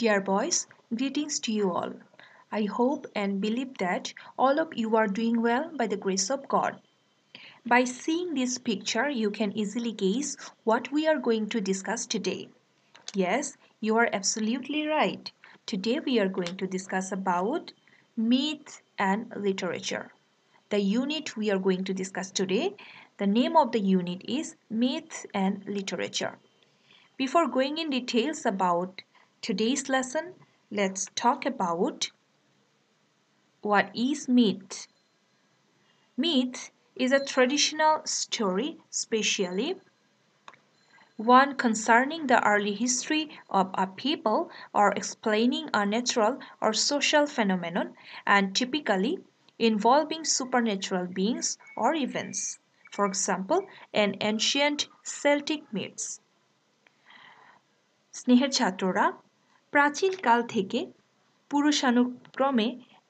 Dear boys, greetings to you all. I hope and believe that all of you are doing well by the grace of God. By seeing this picture, you can easily guess what we are going to discuss today. Yes, you are absolutely right. Today we are going to discuss about myth and literature. The unit we are going to discuss today, the name of the unit is Myth and Literature. Before going in details about today's lesson, let's talk about what is myth. Myth is a traditional story, especially one concerning the early history of a people or explaining a natural or social phenomenon, and typically involving supernatural beings or events. For example, an ancient Celtic myths. স্নেহের ছাত্ররা প্রাচীনকাল থেকে পুরুষানুক্রমে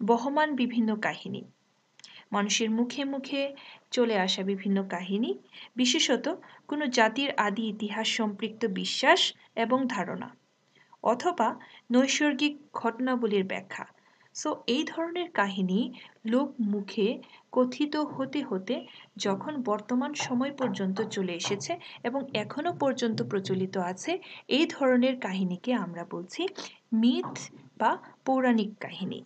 বহমান বিভিন্ন কাহিনী, মানুষের মুখে মুখে চলে আসা বিভিন্ন কাহিনী, বিশেষত কোনো জাতির আদি ইতিহাস সম্পৃক্ত বিশ্বাস এবং ধারণা অথবা নৈসর্গিক ঘটনাবলীর ব্যাখ্যা। সো এই ধরনের কাহিনী লোক মুখে কথিত হতে হতে যখন বর্তমান সময় পর্যন্ত চলে এসেছে এবং এখনো পর্যন্ত প্রচলিত আছে, এই ধরনের কাহিনীকে আমরা বলছি মিথ বা পৌরাণিক কাহিনী।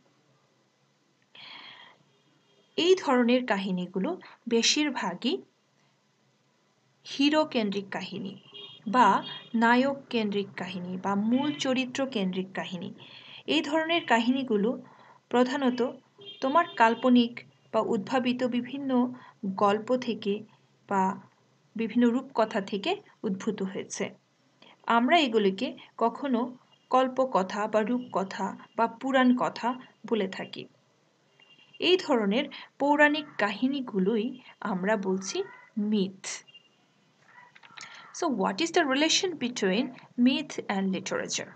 এই ধরনের কাহিনীগুলো বেশিরভাগই হিরো কেন্দ্রিক কাহিনী বা নায়ক কেন্দ্রিক কাহিনী বা মূল চরিত্র কেন্দ্রিক কাহিনী। এই ধরনের কাহিনীগুলো প্রধানত তোমার কাল্পনিক বা উদ্ভাবিত বিভিন্ন গল্প থেকে বা বিভিন্ন রূপকথা থেকে উদ্ভূত হয়েছে। আমরা এগুলিকে কখনো কল্পকথা বা রূপকথা বা পুরাণ কথা বলে থাকি। এই ধরনের পৌরাণিক কাহিনীগুলোই আমরা বলছি myth. So what is the relation between myth and literature?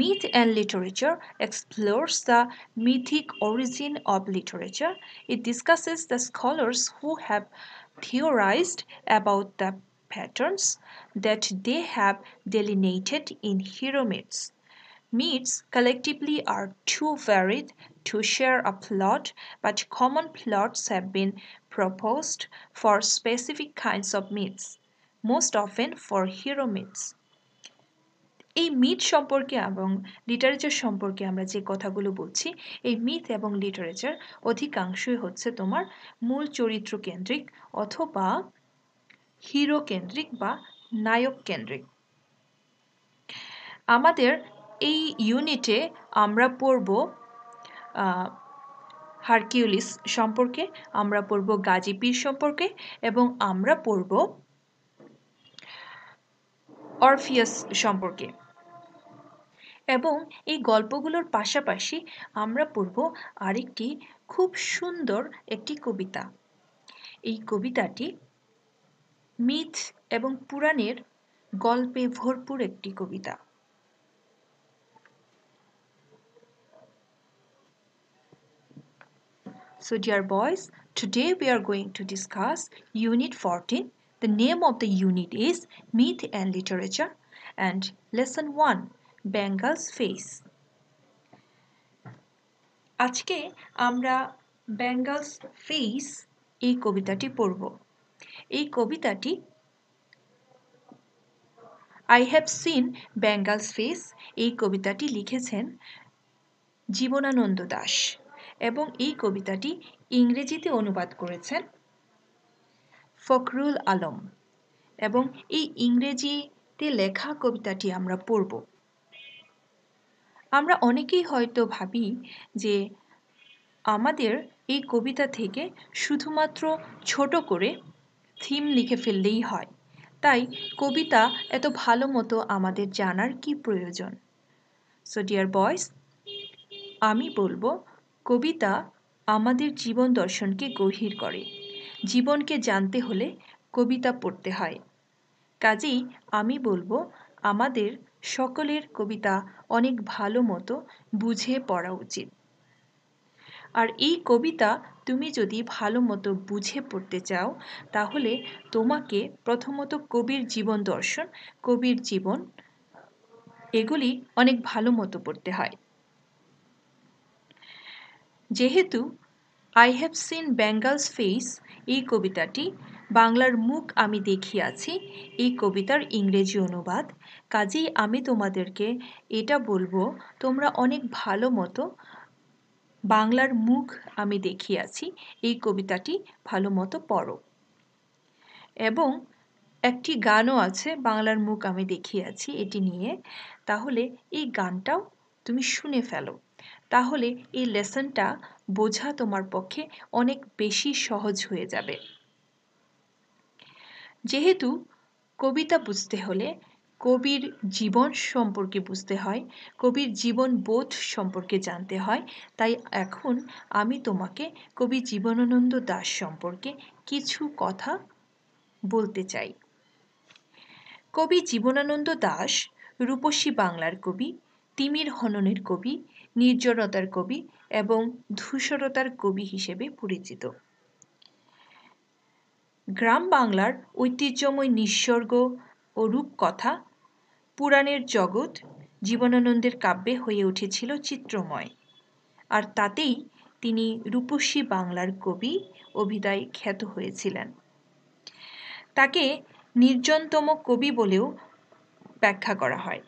Myth and literature explores the mythic origin of literature. It discusses the scholars who have theorized about the patterns that they have delineated in hero myths. Myths collectively are too varied to share a plot, but common plots have been proposed for specific kinds of myths, most often for hero myths. এই myth সম্পর্কে এবং literature সম্পর্কে আমরা যে কথাগুলো বলছি, এই myth এবং লিটারেচার অধিকাংশই হচ্ছে তোমার মূল চরিত্র কেন্দ্রিক অথবা হিরো কেন্দ্রিক বা নায়ক কেন্দ্রিক। আমাদের এই ইউনিটে আমরা পড়ব হারকিউলিস সম্পর্কে, আমরা পড়ব গাজী পীর সম্পর্কে এবং আমরা পড়ব অরফিয়াস সম্পর্কে। এবং এই গল্পগুলোর পাশাপাশি আমরা পড়ব আরেকটি খুব সুন্দর একটি কবিতা। এই কবিতাটি মিথ এবং পুরাণের গল্পে ভরপুর একটি কবিতা। So dear boys, today we are going to discuss Unit 14. The name of the unit is Myth and Literature and Lesson 1, Bengal's Face. আজকে আমরা Bengal's Face এই কবিতাটি পড়ব। এই কবিতাটি I have seen Bengal's Face এই কবিতাটি লিখেছেন জীবনানন্দ দাশ এবং এই কবিতাটি ইংরেজিতে অনুবাদ করেছেন ফখরুল আলম এবং এই ইংরেজিতে লেখা কবিতাটি আমরা পড়ব। আমরা অনেকেই হয়তো ভাবি যে আমাদের এই কবিতা থেকে শুধুমাত্র ছোট করে থিম লিখে ফেললেই হয়, তাই কবিতা এত ভালো মতো আমাদের জানার কি প্রয়োজন? সো ডিয়ার বয়স, আমি বলবো কবিতা আমাদের জীবন দর্শনকে গভীর করে। জীবনকে জানতে হলে কবিতা পড়তে হয়। কাজেই আমি বলবো আমাদের সকলের কবিতা অনেক ভালো মতো বুঝে পড়া উচিত। আর এই কবিতা তুমি যদি ভালো মতো বুঝে পড়তে চাও, তাহলে তোমাকে প্রথমত কবির জীবন দর্শন, কবির জীবন এগুলি অনেক ভালো মতো পড়তে হয়। যেহেতু I have seen Bengal's face এই কবিতাটি বাংলার মুখ আমি দেখিয়াছি এই কবিতার ইংরেজি অনুবাদ, কাজেই আমি তোমাদেরকে এটা বলবো তোমরা অনেক ভালো মতো বাংলার মুখ আমি দেখিয়াছি এই কবিতাটি ভালো মতো পড়ো। এবং একটি গানও আছে বাংলার মুখ আমি দেখিয়াছি এটি নিয়ে, তাহলে এই গানটাও তুমি শুনে ফেলো, তাহলে এই লেসনটা বোঝা তোমার পক্ষে অনেক বেশি সহজ হয়ে যাবে। যেহেতু কবিতা বুঝতে হলে কবির জীবন সম্পর্কে বুঝতে হয়, কবির জীবন বোধ সম্পর্কে জানতে হয়, তাই এখন আমি তোমাকে কবি জীবনানন্দ দাশ সম্পর্কে কিছু কথা বলতে চাই। কবি জীবনানন্দ দাশ রূপসী বাংলার কবি, তিমির হননের কবি, নির্জনতার কবি এবং ধূসরতার কবি হিসেবে পরিচিত। গ্রাম বাংলার ঐতিহ্যময় নিঃসর্গ ও রূপকথা, পুরাণের জগৎ জীবনানন্দের কাব্যে হয়ে উঠেছিল চিত্রময়, আর তাতেই তিনি রূপসী বাংলার কবি অভিধায় খ্যাত হয়েছিলেন। তাকে নির্জনতম কবি বলেও ব্যাখ্যা করা হয়।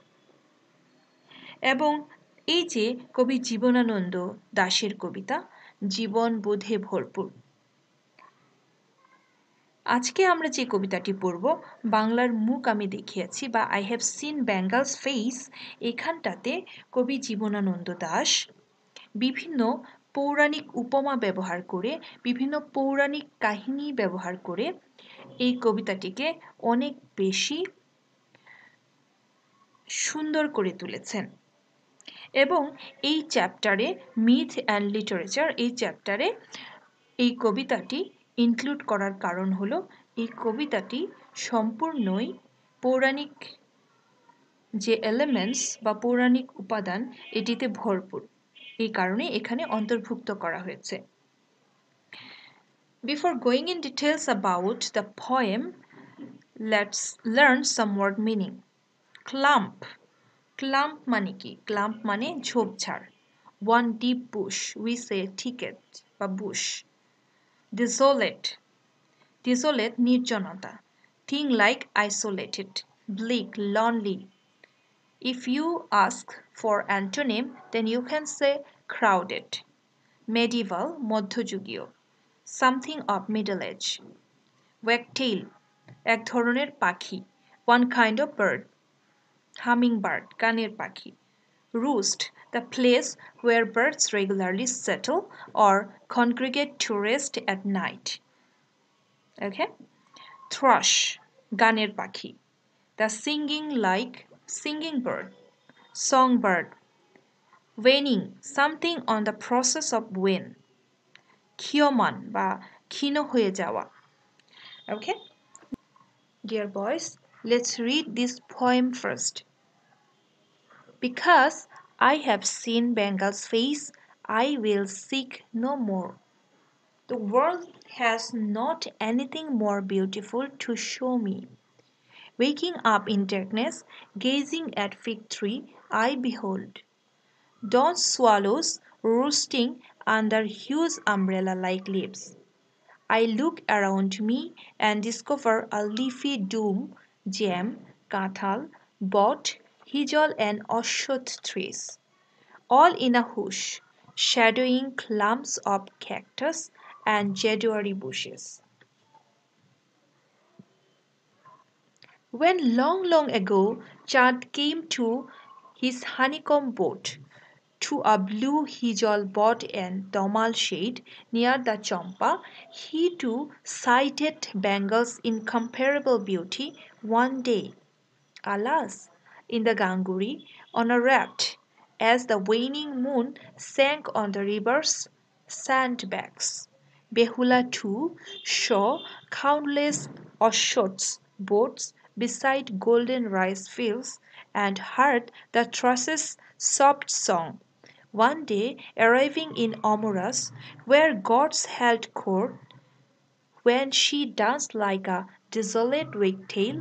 এবং এই যে কবি জীবনানন্দ দাশের কবিতা জীবন বোধে ভরপুর, আজকে আমরা যে কবিতাটি পড়ব বাংলার মুখ আমি দেখিয়াছি বা I have seen Bengal's face, এখানটাতে কবি জীবনানন্দ দাশ বিভিন্ন পৌরাণিক উপমা ব্যবহার করে, বিভিন্ন পৌরাণিক কাহিনী ব্যবহার করে এই কবিতাটিকে অনেক বেশি সুন্দর করে তুলেছেন। এবং এই চ্যাপ্টারে মিথ অ্যান্ড লিটারেচার, এই চ্যাপ্টারে এই কবিতাটি ইনক্লুড করার কারণ হলো এই কবিতাটি সম্পূর্ণই পৌরাণিক যে এলিমেন্টস বা পৌরাণিক উপাদান এটিতে ভরপুর, এই কারণে এখানে অন্তর্ভুক্ত করা হয়েছে। Before going in details about the poem, let's learn some word meaning. Clump. Clump মানে কি? Clump মানে ঝোপঝাড়। One deep bush, we say thicket বা bush. Desolate. Desolate নির্জনতা. Thing like isolated, bleak, lonely. If you ask for antonym, then you can say crowded. Medieval মধ্যযুগীয়, something of middle age. Wagtail এক ধরনের পাখি, one kind of bird. Hummingbird কানের পাখি. Roost the place where birds regularly settle or congregate to rest at night. Okay? Thrush গানের পাখি, the singing bird. Songbird waning something on the process of wane. ক্ষীয়মান বা ক্ষীণ হয়ে যাওয়া. Okay? Dear boys, let's read this poem first. Because I have seen Bengal's face, I will seek no more. The world has not anything more beautiful to show me. Waking up in darkness, gazing at fig tree, I behold dawn swallows roosting under huge umbrella-like leaves. I look around me and discover a leafy doom, jam, kathal, bot, hijal and ashot trees, all in a hush, shadowing clumps of cactus and jadeari bushes. When long ago Chand came to his honeycomb boat, to a blue hijal bot and domal shade near the Champa, he too sighted Bengal's incomparable beauty one day. Alas, in the Ganguri, on a raft, as the waning moon sank on the river's sandbanks, Behula too saw countless Oshots boats beside golden rice fields and heard the thrushes' soft song. One day, arriving in Amoras, where gods held court, when she danced like a desolate wagtail,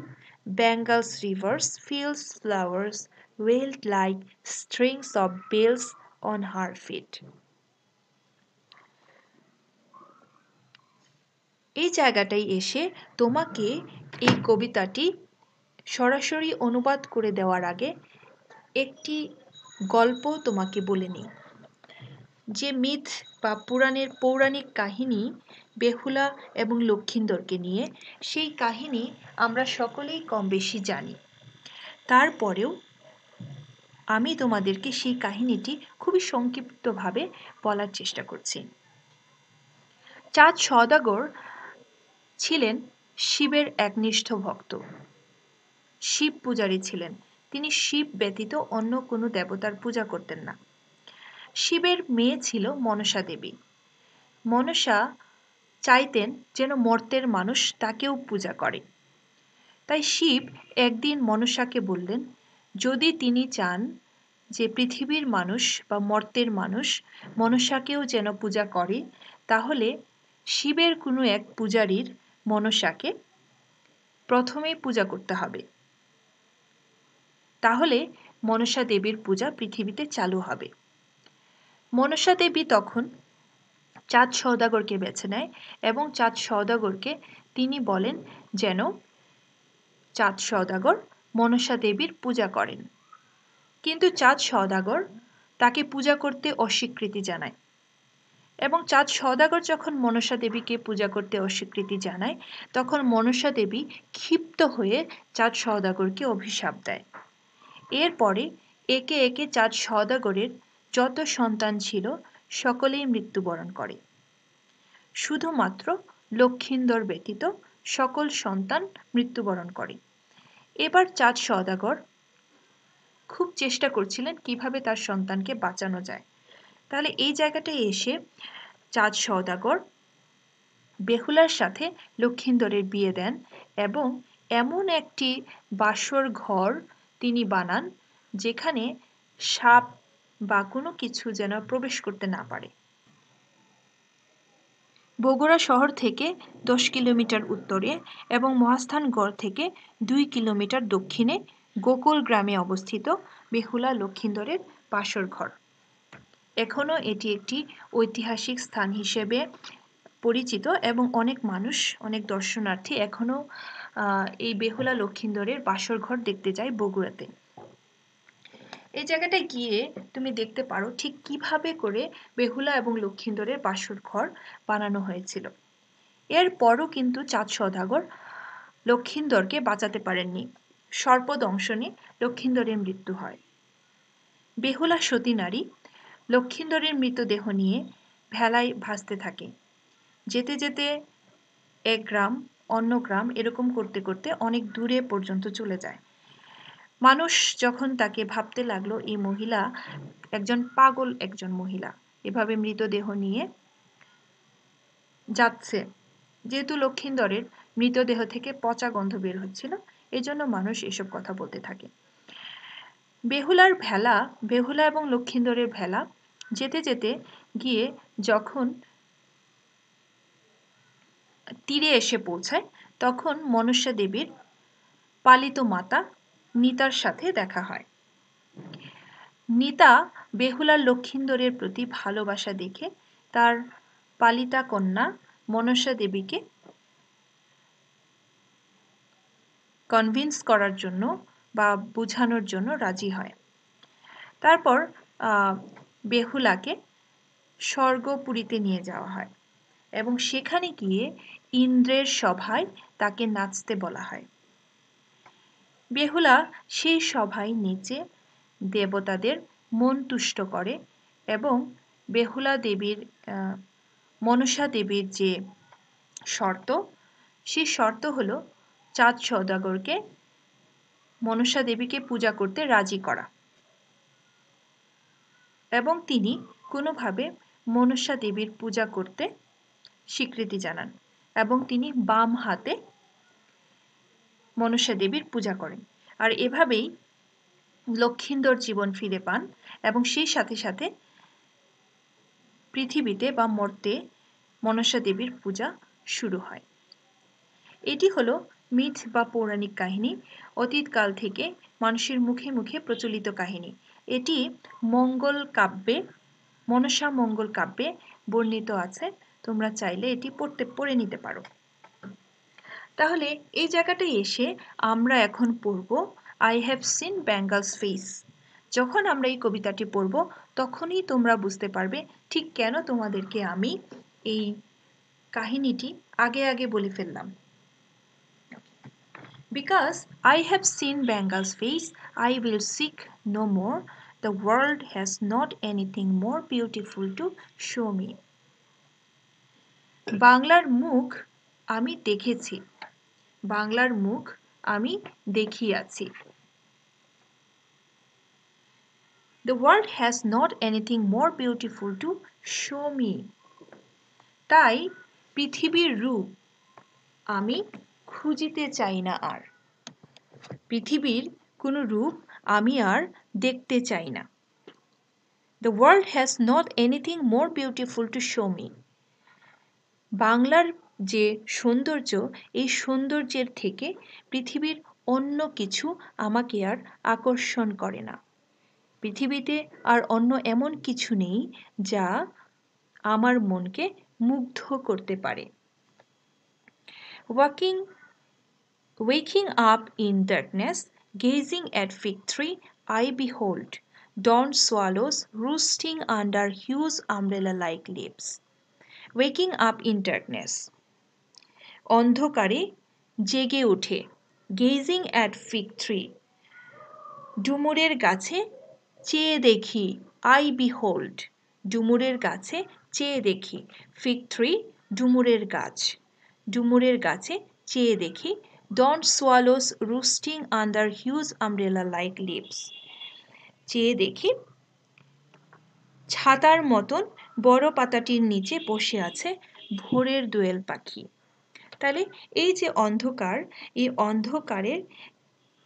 Bengal's rivers, fields, flowers, wailed like strings of bells on her feet. এই জায়গাটায় এসে তোমাকে এই কবিতাটি সরাসরি অনুবাদ করে দেওয়ার আগে একটি গল্প তোমাকে বলে নিই। যে মিথ বা পৌরাণিক কাহিনী বেহুলা এবং লক্ষিন্দরকে নিয়ে, সেই কাহিনী আমরা সকলেই কম বেশি জানি। তারপরেও আমি তোমাদেরকে সেই কাহিনীটি খুবই সংক্ষিপ্তভাবে বলার চেষ্টা করছি। চাঁদ সওদাগর ছিলেন শিবের একনিষ্ঠ ভক্ত, শিব পূজারী ছিলেন। তিনি শিব ব্যতীত অন্য কোনো দেবতার পূজা করতেন না। শিবের মেয়ে ছিল মনসা দেবী। মনসা চাইতেন যেন মর্তের মানুষ তাকেও পূজা করে। তাই শিব একদিন মনসাকে বললেন, যদি তিনি চান যে পৃথিবীর মানুষ বা মর্তের মানুষ মনসাকেও যেন পূজা করে, তাহলে শিবের কোনো এক পূজারীর মনসাকে প্রথমেই পূজা করতে হবে। তাহলে মনসা দেবীর পূজা পৃথিবীতে চালু হবে। মনসা দেবী তখন চাঁদ সওদাগরকে বেছে নেয় এবং চাঁদ সওদাগরকে তিনি বলেন যেন চাঁদ সওদাগর মনসা দেবীর পূজা করেন। কিন্তু চাঁদ সওদাগর তাকে পূজা করতে অস্বীকৃতি জানায় এবং চাঁদ সওদাগর যখন মনসা দেবীকে পূজা করতে অস্বীকৃতি জানায়, তখন মনসা দেবী ক্ষিপ্ত হয়ে চাঁদ সওদাগরকে অভিশাপ দেয়। এরপরে একে একে চাঁদ সওদাগরের যত সন্তান ছিল সকলেই মৃত্যুবরণ করে। শুধুমাত্র লক্ষিন্দর ব্যতীত সকল সন্তান মৃত্যুবরণ করে। এবার চাঁদ সওদাগর খুব চেষ্টা করছিলেন কিভাবে তার সন্তানকে বাঁচানো যায়। তাহলে এই জায়গাটায় এসে চাঁদ সওদাগর বেহুলার সাথে লক্ষিন্দরের বিয়ে দেন এবং এমন একটি বাসর ঘর তিনি বানান যেখানে সাপ বা কোনো কিছু যেন প্রবেশ করতে না পারে। বগুড়া শহর থেকে 10 কিলোমিটার উত্তরে এবং মহাস্থানগড় থেকে 2 কিলোমিটার দক্ষিণে গোকুল গ্রামে অবস্থিত বেহুলা লক্ষিন্দরের বাসর ঘর। এখনও এটি একটি ঐতিহাসিক স্থান হিসেবে পরিচিত এবং অনেক মানুষ, অনেক দর্শনার্থী এখনও এই বেহুলা লক্ষিন্দরের বাসর ঘর দেখতে যায় বগুড়াতে। এই জায়গাটায় গিয়ে তুমি দেখতে পারো ঠিক কিভাবে করে বেহুলা এবং লক্ষিন্দরের বাসর ঘর বানানো হয়েছিল। এরপরও কিন্তু চাঁদ সওদাগর লক্ষিন্দরকে বাঁচাতে পারেননি। সর্পদংশনে লক্ষিন্দরের মৃত্যু হয়। বেহুলা সতী নারী লক্ষিন্দরের মৃতদেহ নিয়ে ভেলায় ভাসতে থাকে। যেতে যেতে এক গ্রাম অন্য গ্রাম এরকম করতে করতে অনেক দূরে পর্যন্ত চলে যায়। মানুষ যখন তাকে ভাবতে লাগলো এই মহিলা পাগল একজন মহিলা, এভাবে মৃতদেহ নিয়ে যাচ্ছে। যেহেতু লক্ষিন্দরের মৃতদেহ থেকে পচা গন্ধ বের হচ্ছিল, এজন্য মানুষ এসব কথা বলতে থাকে। বেহুলা এবং লক্ষিন্দরের ভেলা যেতে যেতে গিয়ে যখন তীরে এসে পৌঁছায়, তখন মনসা দেবীর পালিত মাতা নিতার সাথে দেখা হয়। নিতা বেহুলার লক্ষিন্দরের প্রতি ভালোবাসা দেখে তার পালিতা কন্যা মনসা দেবীকে কনভিন্স করার জন্য বা বোঝানোর জন্য রাজি হয়। তারপর বেহুলাকে স্বর্গপুরীতে নিয়ে যাওয়া হয় এবং সেখানে গিয়ে ইন্দ্রের সভায় তাকে নাচতে বলা হয়। বেহুলা সেই সভায় নেচে দেবতাদের মন তুষ্ট করে এবং বেহুলা দেবীর মনসা দেবীর যে শর্ত, সেই শর্ত হলো চাঁদ সওদাগরকে মনসা দেবীকে পূজা করতে রাজি করা এবং তিনি কোনোভাবে মনসা দেবীর পূজা করতে স্বীকৃতি জানান এবং তিনি বাম হাতে মনসা দেবীর পূজা করেন। আর এভাবেই লক্ষিন্দর জীবন ফিরে পান এবং সেই সাথে সাথে পৃথিবীতে বা মর্তে মনসা দেবীর পূজা শুরু হয়। এটি হলো মিথ বা পৌরাণিক কাহিনী অতীতকাল থেকে মানুষের মুখে মুখে প্রচলিত কাহিনী। এটি মনসা মঙ্গল কাব্যে বর্ণিত আছে। তোমরা চাইলে এটি পড়ে নিতে পারো। তাহলে এই জায়গাটায় এসে আমরা এখন পড়ব I have seen Bengal's face. যখন আমরা এই কবিতাটি পড়ব তখনই তোমরা বুঝতে পারবে ঠিক কেন তোমাদেরকে আমি এই কাহিনীটি আগে আগে বলে ফেললাম। Because I have seen Bengal's face, I will seek no more. The world has not anything more beautiful to show me. বাংলার মুখ আমি দেখেছি, বাংলার মুখ আমি দেখিয়াছি। The world has not anything more beautiful to show me. তাই পৃথিবীর রূপ আমি খুঁজিতে চাই না আর। পৃথিবীর কোনো রূপ আমি আর দেখতে চাই না। The world has not anything more beautiful to show me. বাংলার যে সৌন্দর্য, এই সৌন্দর্যের থেকে পৃথিবীর অন্য কিছু আমাকে আর আকর্ষণ করে না। পৃথিবীতে আর অন্য এমন কিছু নেই যা আমার মনকে মুগ্ধ করতে পারে। Waking up in darkness, gazing at fig tree, I behold dawn swallows roosting under huge umbrella-like leaves. Waking up in darkness. অন্ধকারে জেগে ওঠে, gazing at fig tree. ডুমুরের গাছে চেয়ে দেখি, I behold. ডুমুরের গাছে চেয়ে দেখি, fig tree ডুমুরের গাছ। ডুমুরের গাছে চেয়ে দেখি, dawn swallows roosting under huge umbrella-like leaves. চেয়ে দেখি ছাতার মতন বড় পাতাটির নিচে বসে আছে ভোরের দোয়েল পাখি। তাহলে এই যে অন্ধকার, এই অন্ধকারে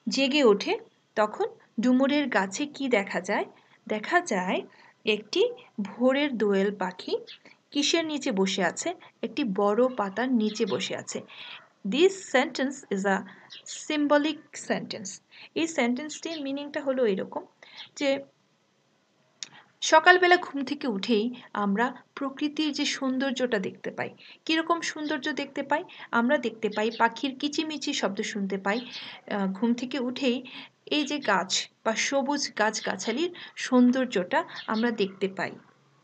জেগে ওঠে তখন ডুমুরের গাছে কি দেখা যায়? দেখা যায় একটি ভোরের দোয়েল পাখি কিসের নিচে বসে আছে? একটি বড় পাতার নিচে বসে আছে। This sentence is a symbolic sentence. এই সেন্টেন্সটির মিনিংটা হলো এরকম যে সকালবেলা ঘুম থেকে উঠেই আমরা প্রকৃতির যে সৌন্দর্যটা দেখতে পাই। কীরকম সৌন্দর্য দেখতে পাই? আমরা দেখতে পাই পাখির কিচিমিচি শব্দ শুনতে পাই। ঘুম থেকে উঠেই এই যে গাছ বা সবুজ গাছগাছালির সৌন্দর্যটা আমরা দেখতে পাই।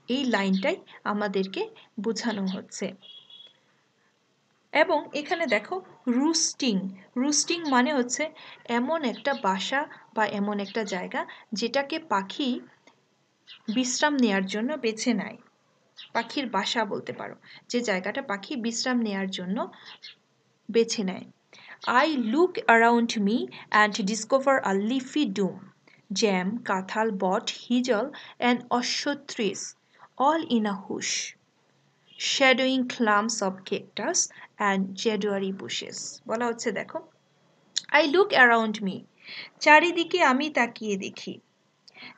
এই লাইনটাই আমাদেরকে বোঝানো হচ্ছে। এবং এখানে দেখো রুস্টিং মানে হচ্ছে এমন একটা বাসা বা এমন একটা জায়গা যেটাকে পাখি বিশ্রাম নেয়ার জন্য বেছে নেয়। পাখির বাসা বলতে পারো, যে জায়গাটা পাখি বিশ্রাম নেয়ার জন্য বেছে নেয়। I look around me and discover a leafy doom, jam, kathal, bot, hijal and ashwat trees, all in a hush, shadowing clumps of cactus and jadwari bushes. বলা হচ্ছে দেখো, I look around me, চারিদিকে আমি তাকিয়ে দেখি।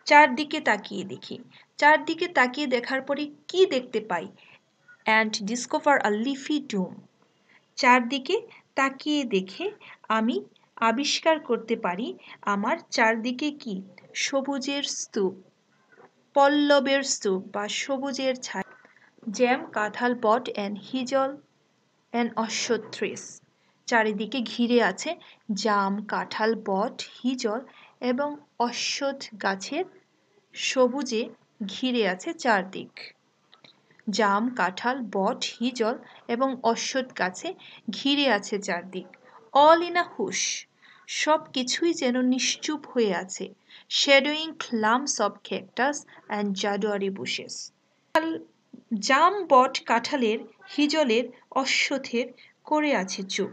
চারদিকে তাকিয়ে দেখি, চারদিকে তাকিয়ে দেখার পরে কি দেখতে পাই? and discover a leafy doom. চারদিকে তাকিয়ে দেখে আমি আবিষ্কার করতে পারি আমার চারদিকে কি? সবুজের স্তূপ, পল্লবের স্তূপ বা সবুজের ছায়া। জ্যাম, কাঁঠাল, বট অ্যান্ড হিজল অ্যান্ড অশ্বত্থ ট্রিস। চারিদিকে ঘিরে আছে জাম, কাঁঠাল, বট, হিজল এবং অশ্বত্থ গাছের সবুজে ঘিরে আছে চারদিক। জাম, কাঁঠাল, বট, হিজল এবং অশ্বত্থ গাছে ঘিরে আছে চারদিক। অল ইন আ হুশ, সব কিছুই যেন নিশ্চুপ হয়ে আছে। Shadowing clumps of cactus and zedoary bushes. জাম, বট, কাঁঠালের, হিজলের, অশ্বত্থের করে আছে চুপ।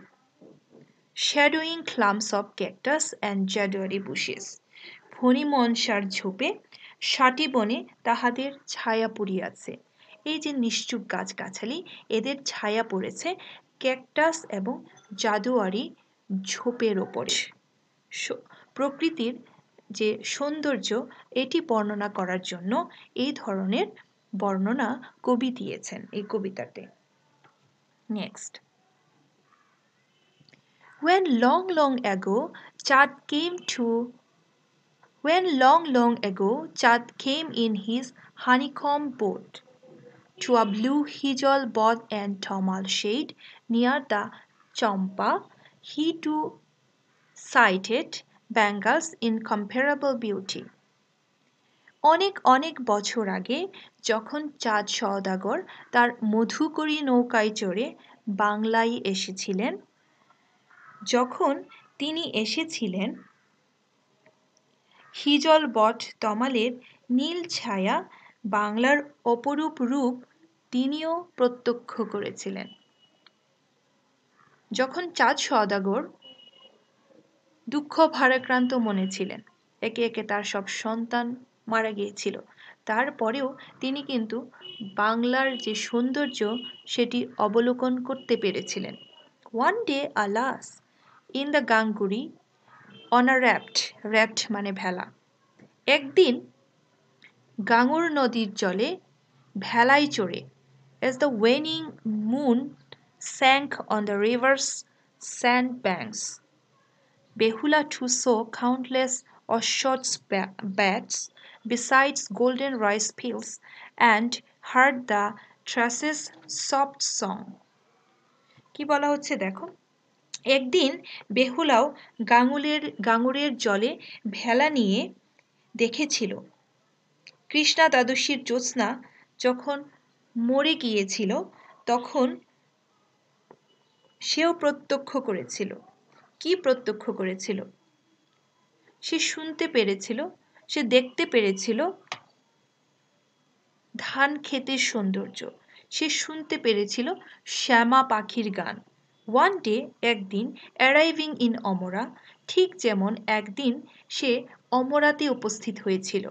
Shadowing clumps of cactus and zedoary bushes. ফণিমনসার ঝোপে ষাটি বনে তাহাদের ছায়া পড়িয়াছে। এই যে নিশ্চুপ গাছগাছালি, এদের ছায়া পড়েছে ক্যাকটাস এবং জাদুয়ারি ঝোপের ওপরে। প্রকৃতির যে সৌন্দর্য, এটি বর্ণনা করার জন্য এই ধরনের বর্ণনা কবি দিয়েছেন এই কবিতাতে। Next, When long ago Chad came in his honeycomb boat to a blue hijal bog and tamal shade near the Champa, he too sighted Bengal's incomparable beauty. অনেক বছর আগে যখন চাঁদ সওদাগর তার মধুকরী নৌকায় চড়ে বাংলায় এসেছিলেন, যখন তিনি এসেছিলেন হিজল বট তমালের নীল ছায়া বাংলার অপরূপ রূপ তিনিও প্রত্যক্ষ করেছিলেন। যখন চাঁদ সওদাগর দুঃখ ভারাক্রান্ত মনে ছিলেন, একে একে তার সব সন্তান মারা গিয়েছিল, তারপরেও তিনি কিন্তু বাংলার যে সৌন্দর্য সেটি অবলোকন করতে পেরেছিলেন। One day, alas, in the Ganguri, on a raft মানে ভেলা, একদিন গাঙ্গুর নদীর জলে ভেলায় চড়ে, as the waning moon sank on the river's sandbanks, Behula too saw countless Oshot's bats besides golden rice fields and heard the thrushes' soft song. কি বলা হচ্ছে দেখো, একদিন বেহুলাও গাঙ্গুরের জলে ভেলা নিয়ে দেখেছিল কৃষ্ণা দ্বাদশীর জ্যোৎস্না যখন মরে গিয়েছিল, তখন সেও প্রত্যক্ষ করেছিল। কি প্রত্যক্ষ করেছিল? সে শুনতে পেরেছিল, সে দেখতে পেরেছিল ধান ক্ষেতের সৌন্দর্য, সে শুনতে পেরেছিল শ্যামা পাখির গান। One day, একদিন, arriving in অমরা, ঠিক যেমন একদিন সে অমরাতে উপস্থিত হয়েছিল,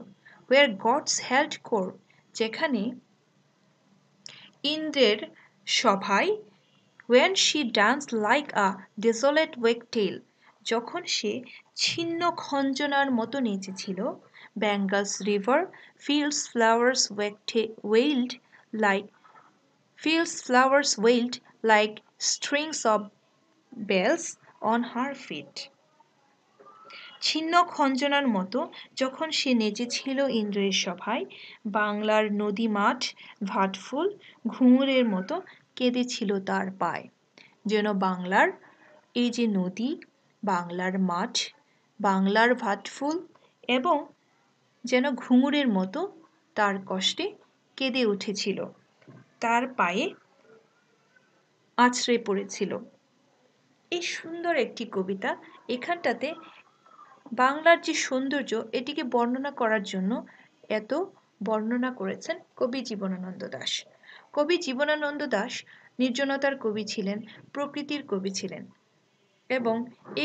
where gods held court, যেখানে ইন্দ্রের সভায়, when she danced like a desolate wagtail, যখন সে ছিন্ন খঞ্জনার মতো নেচেছিল, Bengal's river fields flowers wailed like strings of bells on her feet. ছিন্ন খঞ্জনার মতো যখন সে নেচেছিল ইন্দ্রের সভায়, বাংলার নদী মাঠ ভাটফুল ঘুঙুরের মতো কেঁদেছিল তার পায়। যেন বাংলার এই যে নদী, বাংলার মাঠ, বাংলার ভাটফুল এবং যেন ঘুঙুরের মতো তার কষ্টে কেঁদে উঠেছিল, তার পায়ে আছড়ে পড়েছিল। এই সুন্দর একটি কবিতা, এখানটাতে বাংলার যে সৌন্দর্য এটিকে বর্ণনা করার জন্য এত বর্ণনা করেছেন কবি জীবনানন্দ দাশ। কবি জীবনানন্দ দাশ নির্জনতার কবি ছিলেন, প্রকৃতির কবি ছিলেন, এবং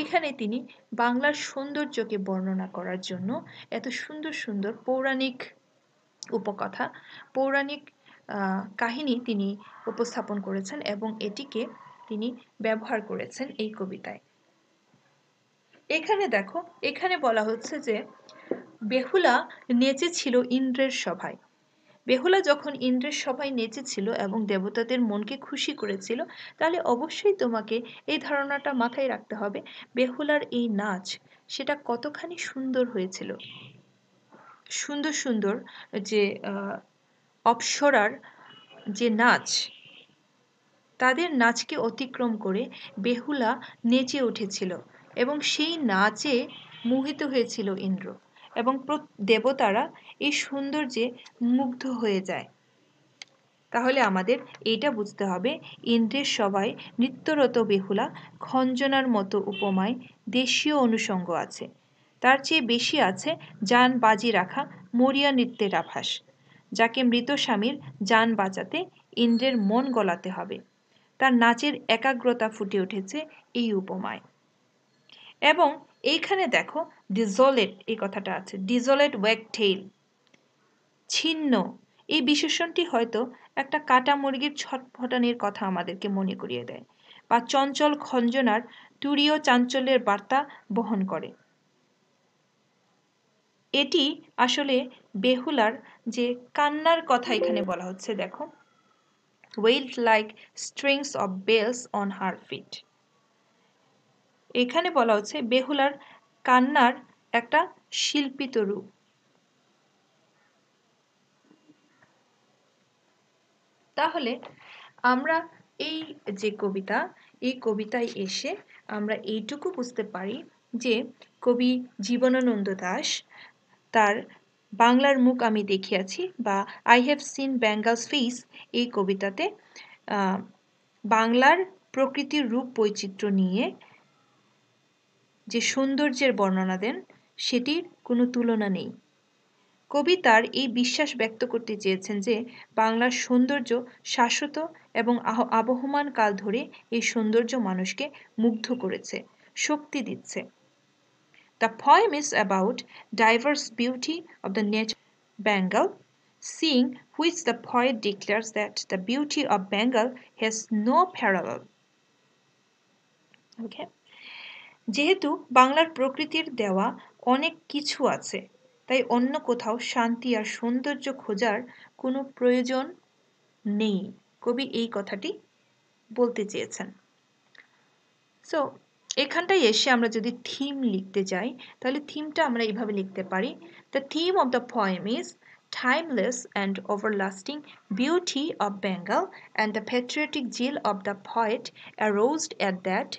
এখানে তিনি বাংলার সৌন্দর্যকে বর্ণনা করার জন্য এত সুন্দর সুন্দর পৌরাণিক উপকথা, পৌরাণিক কাহিনী তিনি উপস্থাপন করেছেন এবং এটিকে তিনি ব্যবহার করেছেন এই কবিতায়। এখানে দেখো, এখানে বলা হচ্ছে যে বেহুলা নেচেছিল ইন্দ্রের সভায়। বেহুলা যখন ইন্দ্রের সভায় নেচেছিল এবং দেবতাদের মনকে খুশি করেছিল, তাহলে অবশ্যই তোমাকে এই ধারণাটা মাথায় রাখতে হবে, বেহুলার এই নাচ সেটা কতখানি সুন্দর হয়েছিল। সুন্দর সুন্দর যে অপ্সরার যে নাচ, তাদের নাচকে অতিক্রম করে বেহুলা নেচে উঠেছিল এবং সেই নাচে মোহিত হয়েছিল ইন্দ্র, এবং দেবতারা এই সৌন্দর্যে মুগ্ধ হয়ে যায়। তাহলে আমাদের এইটা বুঝতে হবে, ইন্দ্রের সভায় নৃত্যরত বেহুলা খঞ্জনার মতো উপমায় দেশীয় অনুষঙ্গ আছে, তার চেয়ে বেশি আছে জান বাজি রাখা মরিয়া নৃত্যের আভাস, যাকে মৃত স্বামীর জান বাঁচাতে ইন্দ্রের মন গলাতে হবে। তার নাচের একাগ্রতা ফুটে উঠেছে এই উপমায়। এবং এইখানে দেখো ডিজলেট এই কথাটা আছে, ডিজলেট ওয়াগটেইল, ছিন্ন, এই বিশেষণটি হয়তো একটা কাটা মুরগির ছটফটানির কথা আমাদেরকে মনে করিয়ে দেয়, বা চঞ্চল খঞ্জনার তুরীয় চাঞ্চল্যের বার্তা বহন করে। এটি আসলে বেহুলার যে কান্নার কথা এখানে বলা হচ্ছে, দেখো, wailed like strings of bells on her feet. এখানে বলা হচ্ছে বেহুলার কান্নার একটা শিল্পিত রূপ। তাহলে আমরা এই যে কবিতা, এই কবিতায় এসে আমরা এইটুকু বুঝতে পারি যে কবি জীবনানন্দ দাশ তার বাংলার মুখ আমি দেখিয়াছি বা I have seen Bengal's face এই কবিতাতে বাংলার প্রকৃতির রূপ বৈচিত্র্য নিয়ে যে সৌন্দর্যের বর্ণনা দেন সেটির কোনো তুলনা নেই। কবি তার এই বিশ্বাস ব্যক্ত করতে চেয়েছেন যে বাংলার সৌন্দর্য শাশ্বত এবং আবহমান কাল ধরে এই সৌন্দর্য মানুষকে মুগ্ধ করেছে, শক্তি দিচ্ছে। The poem is about diverse beauty of the nature of Bengal, seeing which the poet declares that the beauty of Bengal has no parallel. Okay? যেহেতু বাংলার প্রকৃতির দেওয়া অনেক কিছু আছে, তাই অন্য কোথাও শান্তি আর সৌন্দর্য খোঁজার কোনো প্রয়োজন নেই। কবি এই কথাটি বলতে চেয়েছেন। সো এখানটায় এসে আমরা যদি থিম লিখতে যাই তাহলে থিমটা আমরা এইভাবে লিখতে পারি, the theme of the poem is timeless and everlasting beauty of Bengal, and the patriotic zeal of the poet aroused at that.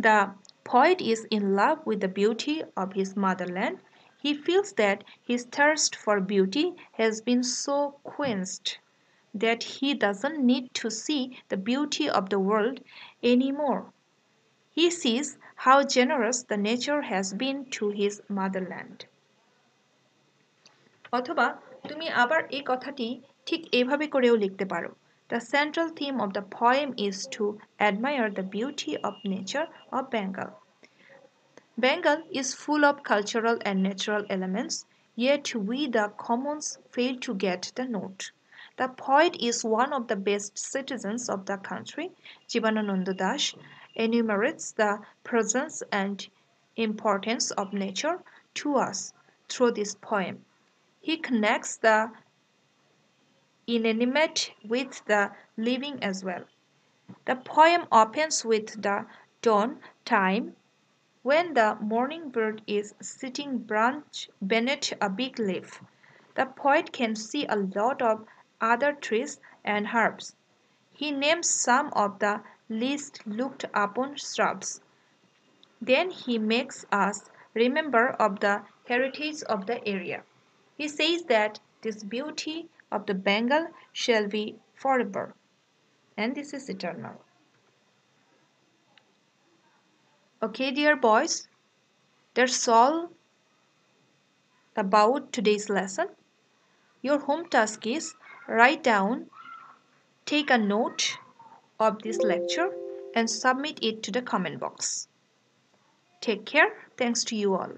The poet is in love with the beauty of his motherland. He feels that his thirst for beauty has been so quenched that he doesn't need to see the beauty of the world anymore. He sees how generous the nature has been to his motherland. অথবা তুমি আবার এই কথাটি ঠিক এইভাবে করেও লিখতে পারো, The central theme of the poem is to admire the beauty of nature of Bengal. Bengal is full of cultural and natural elements, yet we the commons fail to get the note. The poet is one of the best citizens of the country. Jivanananda Das enumerates the presence and importance of nature to us through this poem. He connects the inanimate with the living as well. The poem opens with the dawn time when the morning bird is sitting branch beneath a big leaf. The poet can see a lot of other trees and herbs. He names some of the least looked upon shrubs. Then he makes us remember of the heritage of the area. He says that this beauty of the Bengal shall be forever, and this is eternal. Okay, dear boys, that's all about today's lesson. Your home task is write down, take a note of this lecture, and submit it to the comment box. Take care. Thanks to you all.